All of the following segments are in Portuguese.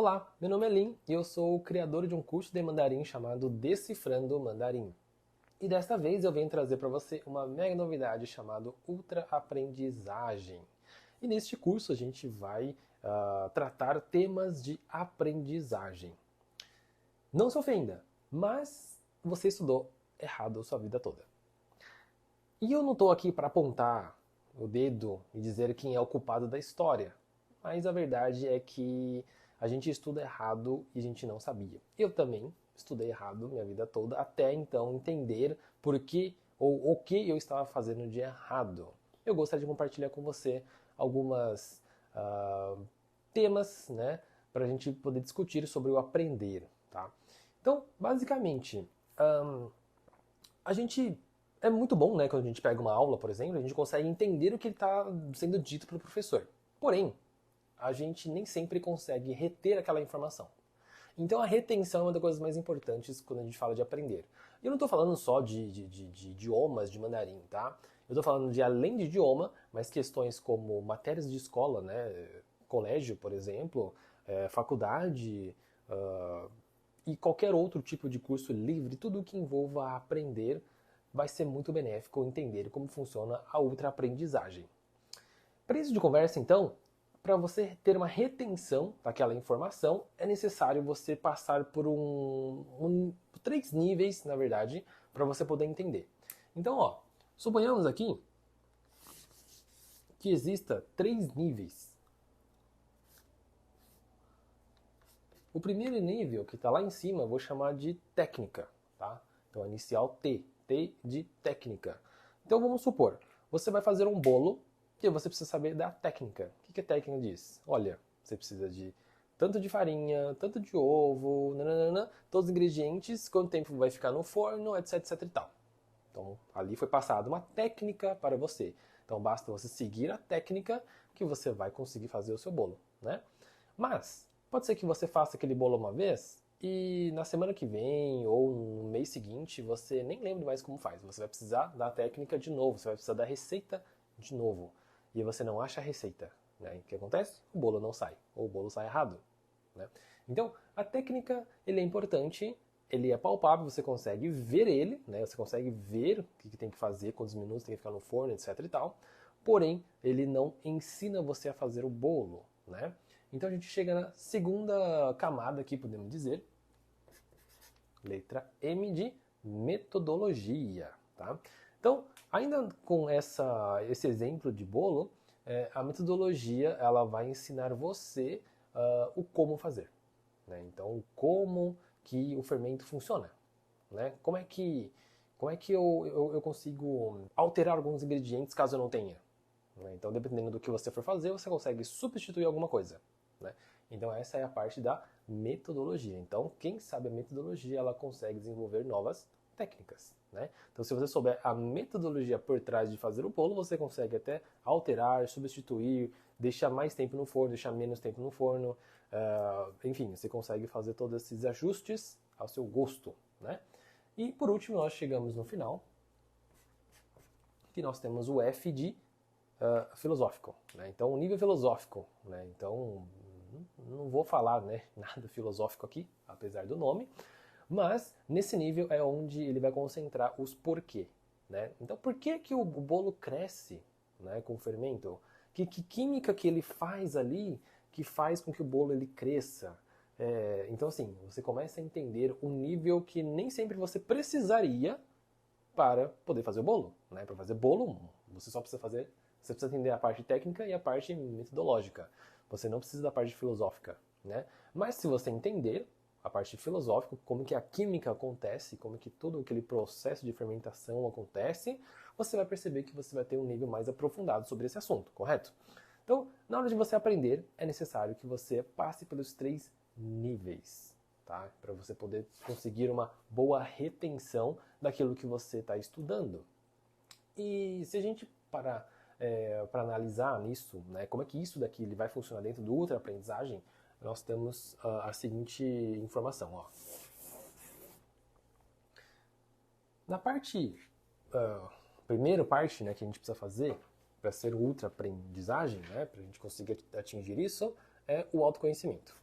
Olá, meu nome é Lin e eu sou o criador de um curso de mandarim chamado Decifrando Mandarim. E desta vez eu venho trazer para você uma mega novidade chamada Ultra Aprendizagem. E neste curso a gente vai tratar temas de aprendizagem. Não se ofenda, mas você estudou errado a sua vida toda. E eu não estou aqui para apontar o dedo e dizer quem é o culpado da história, mas a verdade é que a gente estuda errado e a gente não sabia. Eu também estudei errado minha vida toda, até então entender por que ou o que eu estava fazendo de errado. Eu gostaria de compartilhar com você algumas temas, né, para a gente poder discutir sobre o aprender, tá? Então, basicamente, a gente é muito bom, né, quando a gente pega uma aula, por exemplo, a gente consegue entender o que está sendo dito pelo professor. Porém, a gente nem sempre consegue reter aquela informação. Então a retenção é uma das coisas mais importantes quando a gente fala de aprender. E eu não estou falando só de idiomas, de mandarim, tá? Eu estou falando de além de idioma, mas questões como matérias de escola, né? Colégio, por exemplo, faculdade, e qualquer outro tipo de curso livre, tudo que envolva aprender vai ser muito benéfico entender como funciona a ultra-aprendizagem. Para isso de conversa, então, para você ter uma retenção daquela informação, é necessário você passar por três níveis, na verdade, para você poder entender. Então, suponhamos aqui que exista três níveis. O primeiro nível, que está lá em cima, eu vou chamar de técnica, tá? Então, inicial T de técnica. Então, vamos supor, você vai fazer um bolo e você precisa saber da técnica. O que a técnica diz? Olha, você precisa de tanto de farinha, tanto de ovo, nananana, todos os ingredientes, quanto tempo vai ficar no forno, etc, etc e tal. Então, ali foi passada uma técnica para você. Então, basta você seguir a técnica que você vai conseguir fazer o seu bolo, né? Mas, pode ser que você faça aquele bolo uma vez e na semana que vem ou no mês seguinte você nem lembre mais como faz. Você vai precisar da técnica de novo, você vai precisar da receita de novo. E você não acha a receita. Né? O que acontece? O bolo não sai, ou o bolo sai errado. Né? Então, a técnica ele é importante, ele é palpável, você consegue ver ele, né? Você consegue ver o que tem que fazer, quantos minutos tem que ficar no forno, etc e tal. Porém, ele não ensina você a fazer o bolo. Né? Então a gente chega na segunda camada aqui, podemos dizer, letra M de metodologia. Tá? Então, ainda com esse exemplo de bolo, a metodologia ela vai ensinar você o como fazer. Né? Então, como que o fermento funciona. Né? Como é que eu consigo alterar alguns ingredientes caso eu não tenha. Né? Então, dependendo do que você for fazer, você consegue substituir alguma coisa. Né? Então, essa é a parte da metodologia. Então, quem sabe a metodologia, ela consegue desenvolver novas técnicas. Né? Então, se você souber a metodologia por trás de fazer o bolo, você consegue até alterar, substituir, deixar mais tempo no forno, deixar menos tempo no forno. Enfim, você consegue fazer todos esses ajustes ao seu gosto. Né? E por último, nós chegamos no final, que nós temos o F de filosófico. Né? Então, o nível filosófico. Né? Então, não vou falar, né, nada filosófico aqui, apesar do nome, mas nesse nível é onde ele vai concentrar os porquê. Né? Então, por que o bolo cresce, né, com o fermento? Que química que ele faz ali que faz com que o bolo ele cresça? Então, assim, você começa a entender um nível que nem sempre você precisaria para poder fazer o bolo. Né? Para fazer bolo, você precisa entender a parte técnica e a parte metodológica. Você não precisa da parte filosófica. Né? Mas se você entender a parte filosófica, como que a química acontece, como que todo aquele processo de fermentação acontece, você vai perceber que você vai ter um nível mais aprofundado sobre esse assunto, correto? Então, na hora de você aprender, é necessário que você passe pelos três níveis, tá? Para você poder conseguir uma boa retenção daquilo que você está estudando. E se a gente parar para analisar nisso, né, como é que isso daqui ele vai funcionar dentro do ultra-aprendizagem, nós temos a seguinte informação. Ó. Na primeira parte, né, que a gente precisa fazer para ser ultra-aprendizagem, né, para a gente conseguir atingir isso, é o autoconhecimento.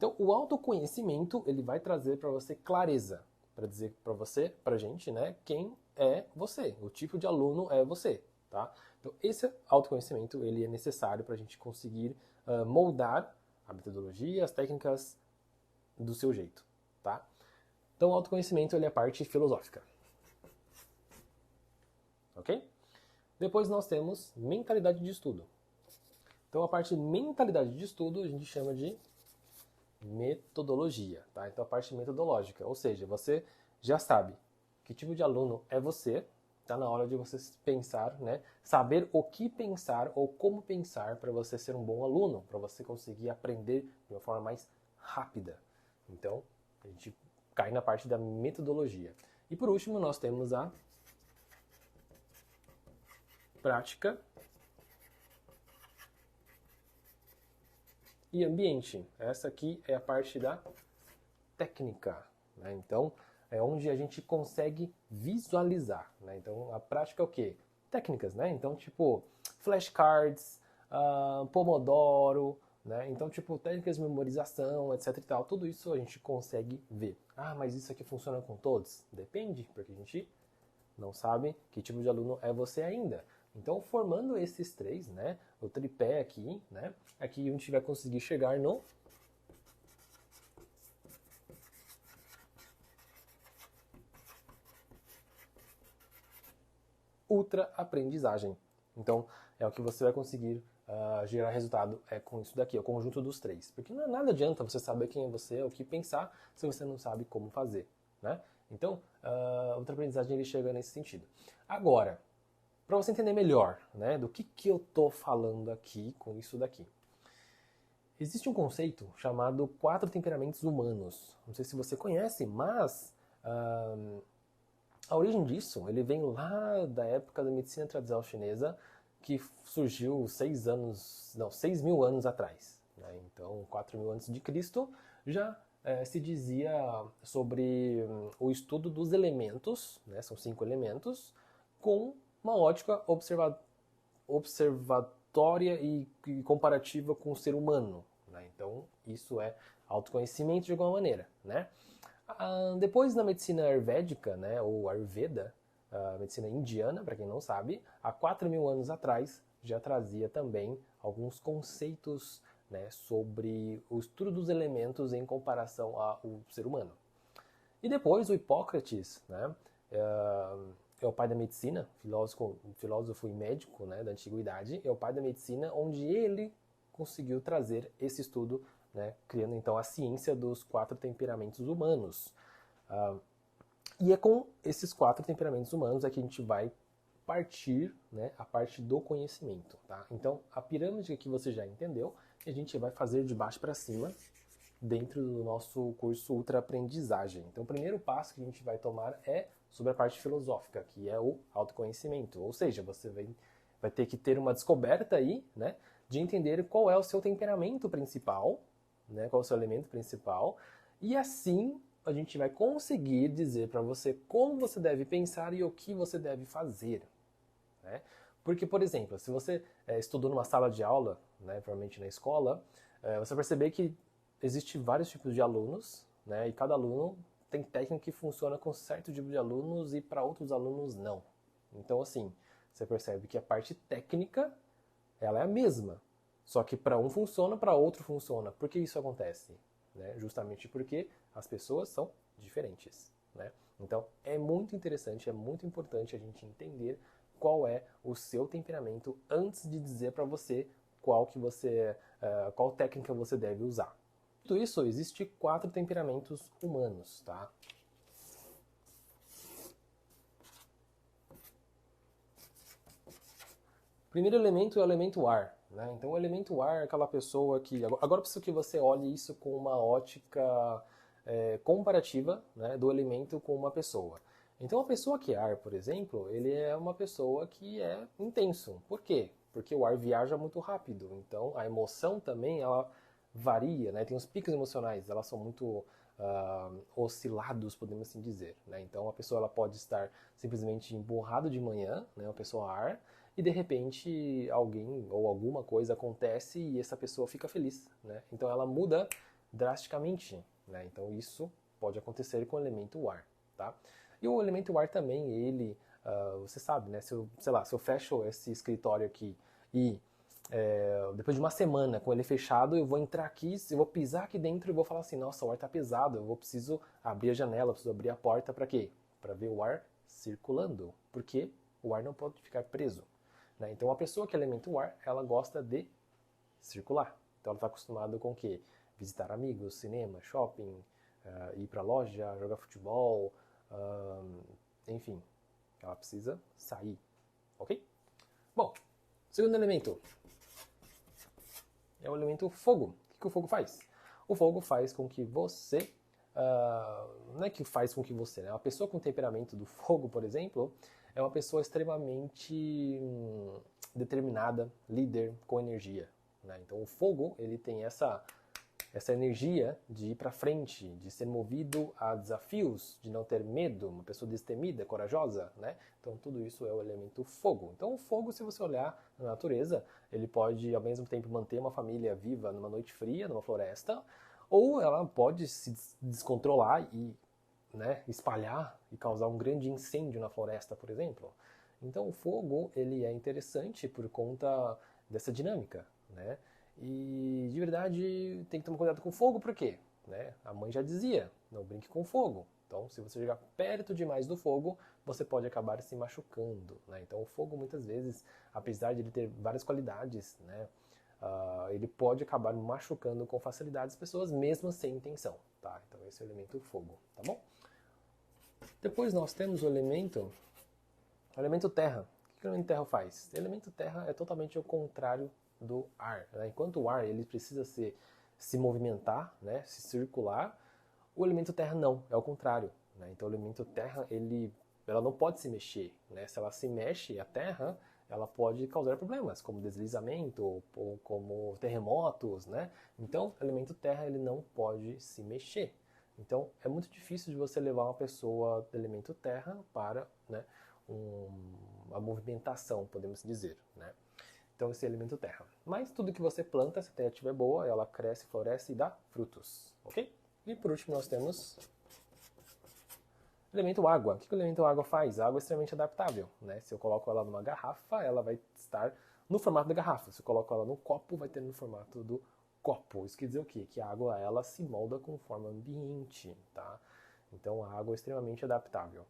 Então, o autoconhecimento, ele vai trazer para você clareza, para dizer para você, para a gente, né, quem é você, o tipo de aluno é você, tá? Então, esse autoconhecimento, ele é necessário para a gente conseguir moldar a metodologia, as técnicas do seu jeito, tá? Então, o autoconhecimento, ele é a parte filosófica, ok? Depois nós temos mentalidade de estudo. Então, a parte de mentalidade de estudo a gente chama de metodologia, tá? Então, a parte metodológica, ou seja, você já sabe que tipo de aluno é você, tá na hora de você pensar, né? Saber o que pensar ou como pensar para você ser um bom aluno, para você conseguir aprender de uma forma mais rápida. Então, a gente cai na parte da metodologia. E por último, nós temos a prática e ambiente. Essa aqui é a parte da técnica, né? Então, é onde a gente consegue visualizar, né? Então, a prática é o quê? Técnicas, né? Então, tipo, flashcards, Pomodoro, né? Então, tipo, técnicas de memorização, etc e tal. Tudo isso a gente consegue ver. Ah, mas isso aqui funciona com todos? Depende, porque a gente não sabe que tipo de aluno é você ainda. Então, formando esses três, né? O tripé aqui, né? Aqui a gente vai conseguir chegar no ultra aprendizagem. Então, é o que você vai conseguir gerar resultado com isso daqui, é o conjunto dos três. Porque nada adianta você saber quem é você, o que pensar, se você não sabe como fazer, né? Então, a ultra aprendizagem ele chega nesse sentido. Agora, para você entender melhor, né, do que eu tô falando aqui com isso daqui. Existe um conceito chamado 4 temperamentos humanos. Não sei se você conhece, mas a origem disso, ele vem lá da época da medicina tradicional chinesa, que surgiu 6 mil anos atrás. Né? Então, 4 mil antes de Cristo, já se dizia sobre o estudo dos elementos, né? São 5 elementos, com uma ótica observatória e comparativa com o ser humano. Né? Então, isso é autoconhecimento de alguma maneira. Né? Depois na medicina ayurvédica, né, ou Ayurveda, a medicina indiana, para quem não sabe, há 4 mil anos atrás já trazia também alguns conceitos, né, sobre o estudo dos elementos em comparação ao ser humano. E depois o Hipócrates, né, é o pai da medicina, filósofo e médico, né, da antiguidade, é o pai da medicina, onde ele conseguiu trazer esse estudo, né, criando então a ciência dos 4 temperamentos humanos. E é com esses 4 temperamentos humanos é que a gente vai partir, né, a parte do conhecimento. Tá? Então, a pirâmide que você já entendeu, a gente vai fazer de baixo para cima dentro do nosso curso Ultra Aprendizagem. Então, o primeiro passo que a gente vai tomar é sobre a parte filosófica, que é o autoconhecimento. Ou seja, você vai ter que ter uma descoberta aí, né, de entender qual é o seu temperamento principal, né, qual é o seu elemento principal, e assim a gente vai conseguir dizer para você como você deve pensar e o que você deve fazer. Né? Porque, por exemplo, se você estudou numa sala de aula, né, provavelmente na escola, você vai perceber que existem vários tipos de alunos, né, e cada aluno tem técnica que funciona com certo tipo de alunos e para outros alunos não. Então, assim, você percebe que a parte técnica ela é a mesma, só que para um funciona, para outro funciona. Por que isso acontece? Né? Justamente porque as pessoas são diferentes. Né? Então, é muito interessante, é muito importante a gente entender qual é o seu temperamento antes de dizer para você qual técnica você deve usar. Tudo isso, existe 4 temperamentos humanos, tá? O primeiro elemento é o elemento ar. Né? Então, o elemento ar é aquela pessoa que... Agora preciso que você olhe isso com uma ótica comparativa, né, do elemento com uma pessoa. Então, a pessoa que é ar, por exemplo, ele é uma pessoa que é intenso. Por quê? Porque o ar viaja muito rápido. Então, a emoção também, ela varia, né? Tem os picos emocionais, elas são muito oscilados, podemos assim dizer. Né? Então, a pessoa ela pode estar simplesmente emburrada de manhã, né, uma pessoa ar, e de repente alguém ou alguma coisa acontece e essa pessoa fica feliz. Né? Então, ela muda drasticamente, né? Então isso pode acontecer com o elemento ar, tá? E o elemento ar também, ele, você sabe, né? Se eu fecho esse escritório aqui e depois de uma semana com ele fechado, eu vou entrar aqui, eu vou pisar aqui dentro e vou falar assim, nossa, o ar tá pesado, preciso abrir a janela, preciso abrir a porta para quê? Para ver o ar circulando, porque o ar não pode ficar preso, né? Então a pessoa que é elemento ar, ela gosta de circular. Então ela está acostumada com o quê? Visitar amigos, cinema, shopping, ir para loja, jogar futebol, enfim, ela precisa sair, ok? Bom, segundo elemento é o elemento fogo. O que o fogo faz? O fogo faz com que você, não é que faz com que você, né? Uma pessoa com temperamento do fogo, por exemplo, é uma pessoa extremamente determinada, líder, com energia, né? Então o fogo, ele tem essa energia de ir para frente, de ser movido a desafios, de não ter medo, uma pessoa destemida, corajosa, né? Então tudo isso é o elemento fogo. Então o fogo, se você olhar na natureza, ele pode ao mesmo tempo manter uma família viva numa noite fria, numa floresta, ou ela pode se descontrolar e, né, espalhar e causar um grande incêndio na floresta, por exemplo. Então o fogo, ele é interessante por conta dessa dinâmica, né? E de verdade tem que tomar cuidado com fogo, por quê? Né? A mãe já dizia, não brinque com fogo. Então, se você chegar perto demais do fogo, você pode acabar se machucando, né? Então, o fogo, muitas vezes, apesar de ele ter várias qualidades, né, ele pode acabar machucando com facilidade as pessoas, mesmo sem intenção, tá? Então, esse é o elemento fogo, tá bom? Depois nós temos o elemento terra. O que o elemento terra faz? O elemento terra é totalmente o contrário do ar, né? Enquanto o ar ele precisa se movimentar, né, se circular, o elemento terra não, é o contrário, né? Então o elemento terra ela não pode se mexer, né? Se ela se mexe, a terra, ela pode causar problemas, como deslizamento ou como terremotos, né? Então o elemento terra ele não pode se mexer. Então é muito difícil de você levar uma pessoa do elemento terra para, né, uma movimentação, podemos dizer, né? Então esse é o elemento terra. Mas tudo que você planta, se a terra estiver boa, ela cresce, floresce e dá frutos, ok? E por último nós temos o elemento água. O que o elemento água faz? A água é extremamente adaptável, né? Se eu coloco ela numa garrafa, ela vai estar no formato da garrafa. Se eu coloco ela no copo, vai ter no formato do copo. Isso quer dizer o quê? Que a água ela se molda conforme o ambiente, tá? Então a água é extremamente adaptável.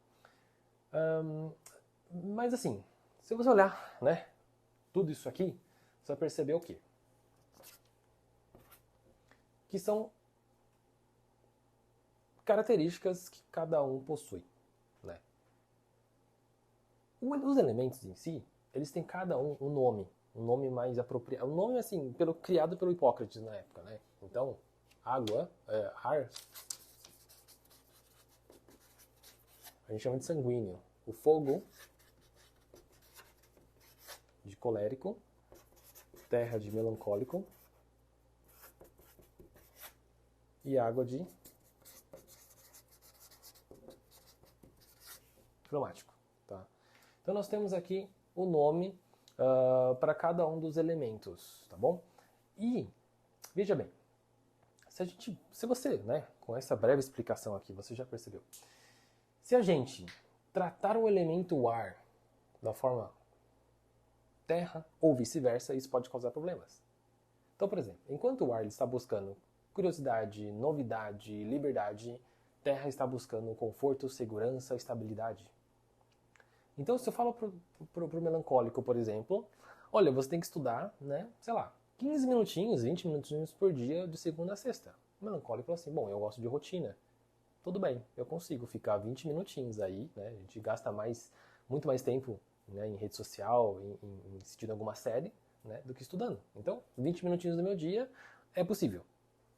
Mas assim, se você olhar, né, tudo isso aqui, você vai perceber o quê? Que são características que cada um possui, né? Os elementos em si, eles têm cada um nome mais apropriado, um nome assim, criado pelo Hipócrates na época, né? Então, água, ar, a gente chama de sanguíneo. O fogo, de colérico, terra de melancólico e água de fleumático, tá? Então nós temos aqui o nome para cada um dos elementos, tá bom? E veja bem, se você, né, com essa breve explicação aqui, você já percebeu, se a gente tratar o elemento ar da forma terra ou vice-versa, isso pode causar problemas. Então, por exemplo, enquanto o ar está buscando curiosidade, novidade, liberdade, terra está buscando conforto, segurança, estabilidade. Então, se eu falo pro melancólico, por exemplo, olha, você tem que estudar, né, sei lá, 15 minutinhos, 20 minutinhos por dia, de segunda a sexta. O melancólico fala assim, bom, eu gosto de rotina. Tudo bem, eu consigo ficar 20 minutinhos aí, né, a gente gasta muito mais tempo, né, em rede social, em assistindo alguma série, né, do que estudando. Então, 20 minutinhos do meu dia é possível,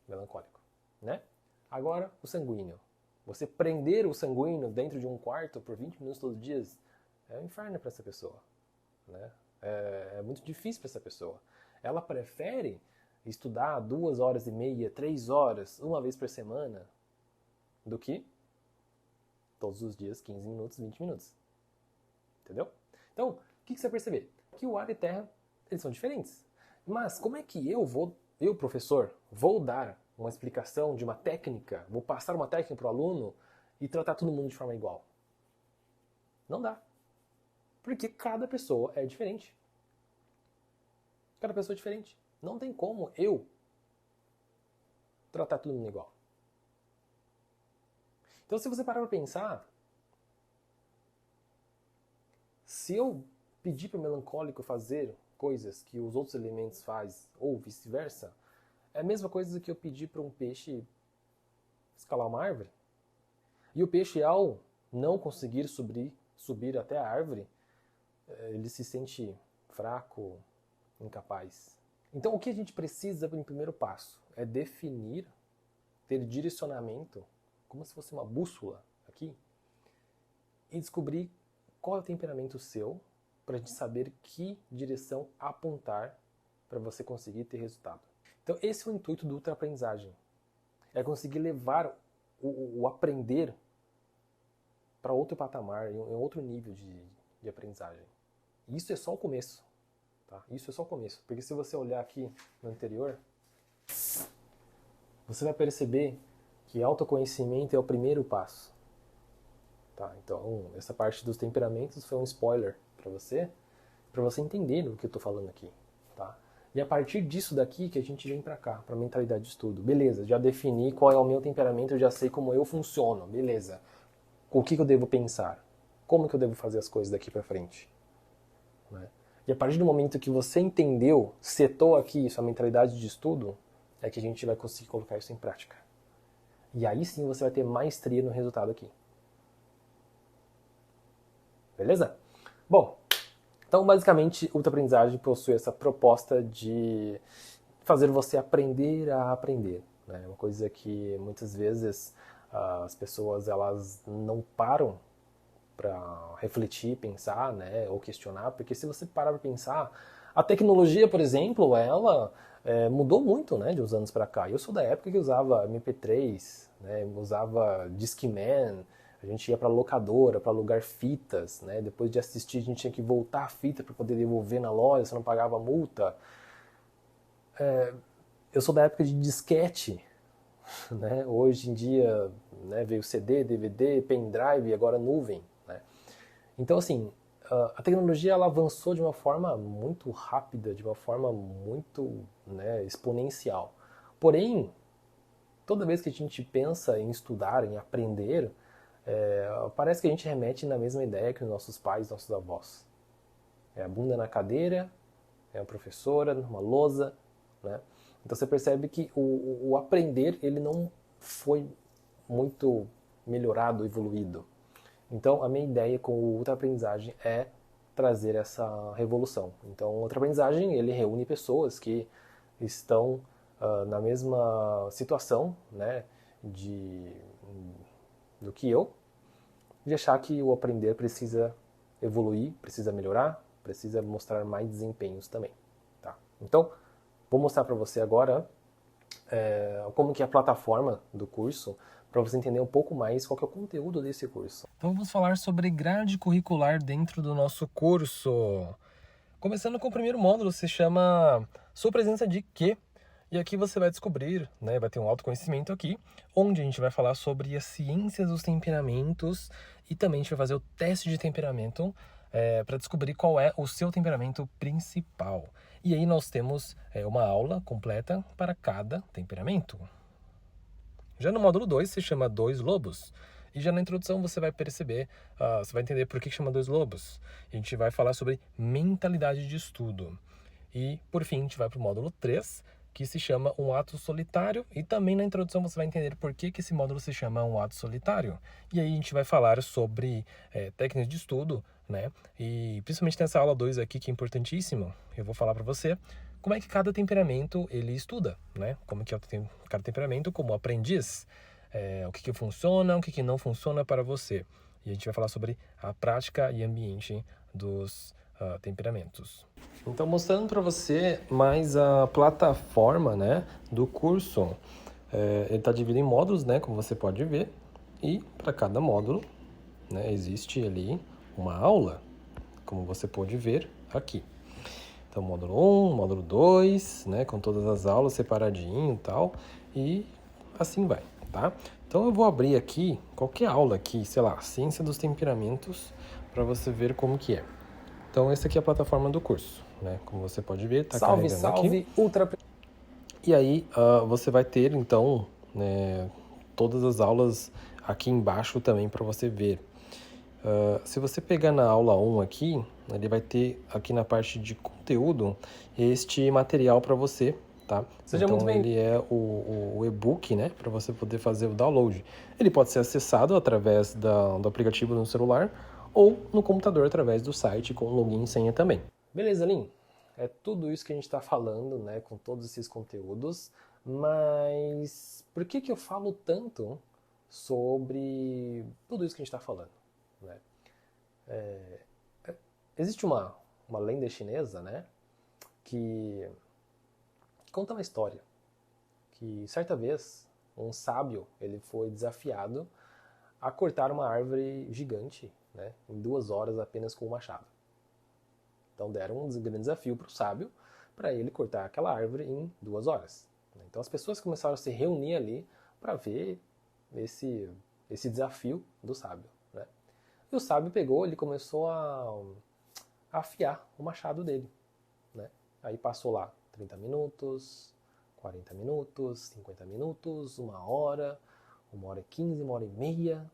melancólico, né? Agora, o sanguíneo. Você prender o sanguíneo dentro de um quarto por 20 minutos todos os dias é um inferno para essa pessoa, né? É muito difícil para essa pessoa. Ela prefere estudar 2 horas e meia, 3 horas, uma vez por semana, do que todos os dias 15 minutos, 20 minutos. Entendeu? Então, o que você vai perceber? Que o ar e terra, eles são diferentes. Mas como é que eu, professor, vou dar uma explicação de uma técnica, vou passar uma técnica para o aluno e tratar todo mundo de forma igual. Não dá. Porque cada pessoa é diferente. Cada pessoa é diferente. Não tem como eu tratar todo mundo igual. Então, se você parar para pensar, se eu pedir para o melancólico fazer coisas que os outros elementos fazem, ou vice-versa, é a mesma coisa que eu pedir para um peixe escalar uma árvore. E o peixe, ao não conseguir subir até a árvore, ele se sente fraco, incapaz. Então, o que a gente precisa em primeiro passo é definir, ter direcionamento, como se fosse uma bússola aqui, e descobrir qual é o temperamento seu, para a gente saber que direção apontar para você conseguir ter resultado. Então, esse é o intuito do ultraaprendizagem. É conseguir levar o aprender para outro patamar, em outro nível de aprendizagem. E isso é só o começo. Tá? Isso é só o começo. Porque se você olhar aqui no anterior, você vai perceber que autoconhecimento é o primeiro passo. Tá? Então, essa parte dos temperamentos foi um spoiler para você entender o que eu estou falando aqui. Tá? E a partir disso daqui que a gente vem para cá, para a mentalidade de estudo. Beleza, já defini qual é o meu temperamento, eu já sei como eu funciono. Beleza. O que eu devo pensar? Como que eu devo fazer as coisas daqui para frente? Né? E a partir do momento que você entendeu, setou aqui sua mentalidade de estudo, é que a gente vai conseguir colocar isso em prática. E aí sim você vai ter maestria no resultado aqui. Beleza? Bom, então basicamente o ultraaprendizagem possui essa proposta de fazer você aprender a aprender. Né? Uma coisa que muitas vezes as pessoas elas não param para refletir, pensar, né, ou questionar, porque se você parar para pensar, a tecnologia, por exemplo, ela mudou muito, né, de uns anos para cá. Eu sou da época que usava MP3, né, usava Discman, a gente ia para locadora para alugar fitas, né, depois de assistir a gente tinha que voltar a fita para poder devolver na loja, você não pagava multa. Eu sou da época de disquete, né, hoje em dia, né, veio CD, DVD, pendrive, agora nuvem. Então, assim, a tecnologia ela avançou de uma forma muito rápida, de uma forma muito, né, exponencial. Porém, toda vez que a gente pensa em estudar, em aprender, parece que a gente remete na mesma ideia que os nossos pais, nossos avós. É a bunda na cadeira, é a professora, uma lousa, né? Então você percebe que o aprender ele não foi muito melhorado, evoluído. Então, a minha ideia com o ultraaprendizagem é trazer essa revolução. Então, o ultraaprendizagem, ele reúne pessoas que estão na mesma situação, né, do que eu, de achar que o aprender precisa evoluir, precisa melhorar, precisa mostrar mais desempenhos também. Tá? Então, vou mostrar para você agora como que é a plataforma do curso, para você entender um pouco mais qual que é o conteúdo desse curso. Então vamos falar sobre grade curricular dentro do nosso curso. Começando com o primeiro módulo, se chama Sua Presença de Quê? E aqui você vai descobrir, né, vai ter um autoconhecimento aqui, onde a gente vai falar sobre as ciências dos temperamentos e também a gente vai fazer o teste de temperamento para descobrir qual é o seu temperamento principal. E aí nós temos uma aula completa para cada temperamento. Já no módulo 2 se chama Dois Lobos. E já na introdução você vai perceber, você vai entender por que chama Dois Lobos. A gente vai falar sobre mentalidade de estudo. E por fim a gente vai para o módulo 3, que se chama Um Ato Solitário. E também na introdução você vai entender por que esse módulo se chama Um Ato Solitário. E aí a gente vai falar sobre técnicas de estudo, né? E principalmente nessa aula 2 aqui, que é importantíssimo, eu vou falar para você como é que cada temperamento ele estuda, né? Como que é cada temperamento como aprendiz, o que funciona, o que não funciona para você. E a gente vai falar sobre a prática e ambiente dos temperamentos. Então, mostrando para você mais a plataforma, né, do curso. Ele está dividido em módulos, né, como você pode ver. E para cada módulo, né, existe ali uma aula, como você pode ver aqui. Então, módulo 1, módulo 2, né, com todas as aulas separadinho e tal. E assim vai, tá? Então eu vou abrir aqui qualquer aula aqui, sei lá, Ciência dos Temperamentos, para você ver como que é. Então essa aqui é a plataforma do curso, né? Como você pode ver, está carregando aqui. E aí você vai ter então, né, todas as aulas aqui embaixo também para você ver. Se você pegar na aula 1 aqui, ele vai ter aqui na parte de conteúdo este material para você, tá? Seja então muito bem-vindo. ele é o e-book, né, para você poder fazer o download. Ele pode ser acessado através do aplicativo no celular ou no computador através do site com login e senha também. Beleza, Lin? É tudo isso que a gente está falando, né, com todos esses conteúdos, mas por que eu falo tanto sobre tudo isso que a gente está falando? Né? Existe uma lenda chinesa, né, que conta uma história que certa vez um sábio ele foi desafiado a cortar uma árvore gigante, né, em 2 horas apenas com um machado. Então deram um grande desafio para o sábio para ele cortar aquela árvore em 2 horas. Então as pessoas começaram a se reunir ali para ver esse desafio do sábio. Né? E o sábio pegou, ele começou a afiar o machado dele. Né? Aí passou lá 30 minutos, 40 minutos, 50 minutos, 1 hora, 1 hora e 15, 1 hora e meia,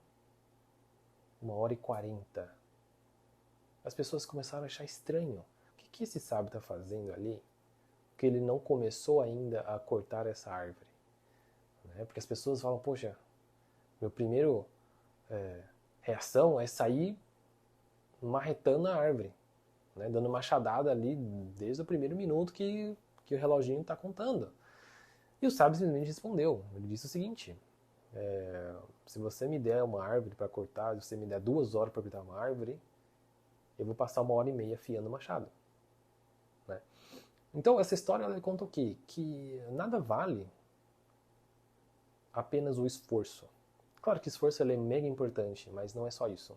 1 hora e 40. As pessoas começaram a achar estranho. O que esse sábio está fazendo ali? Porque ele não começou ainda a cortar essa árvore. Né? Porque as pessoas falam, poxa, meu primeiro reação é sair marretando a árvore. Né, dando machadada ali desde o primeiro minuto que o reloginho está contando. E o sábio simplesmente respondeu. Ele disse o seguinte: se você me der uma árvore para cortar, se você me der 2 horas para cortar uma árvore, eu vou passar 1 hora e meia afiando o machado. Né? Então essa história ela conta o quê? Que nada vale apenas o esforço. Claro que esforço ele é mega importante, mas não é só isso.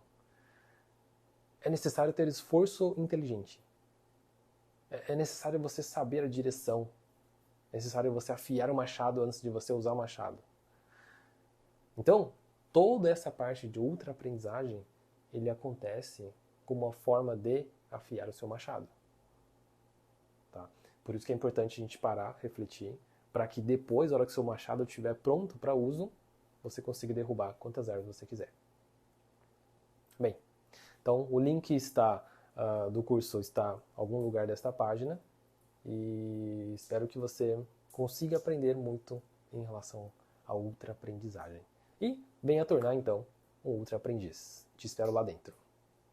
É necessário ter esforço inteligente. É necessário você saber a direção. É necessário você afiar o machado antes de você usar o machado. Então, toda essa parte de ultra-aprendizagem, ele acontece como uma forma de afiar o seu machado. Tá? Por isso que é importante a gente parar, refletir, para que depois, na hora que o seu machado estiver pronto para uso, você consiga derrubar quantas árvores você quiser. Bem, então o link do curso está em algum lugar desta página e espero que você consiga aprender muito em relação à ultra-aprendizagem. E venha tornar, então, um ultra-aprendiz. Te espero lá dentro.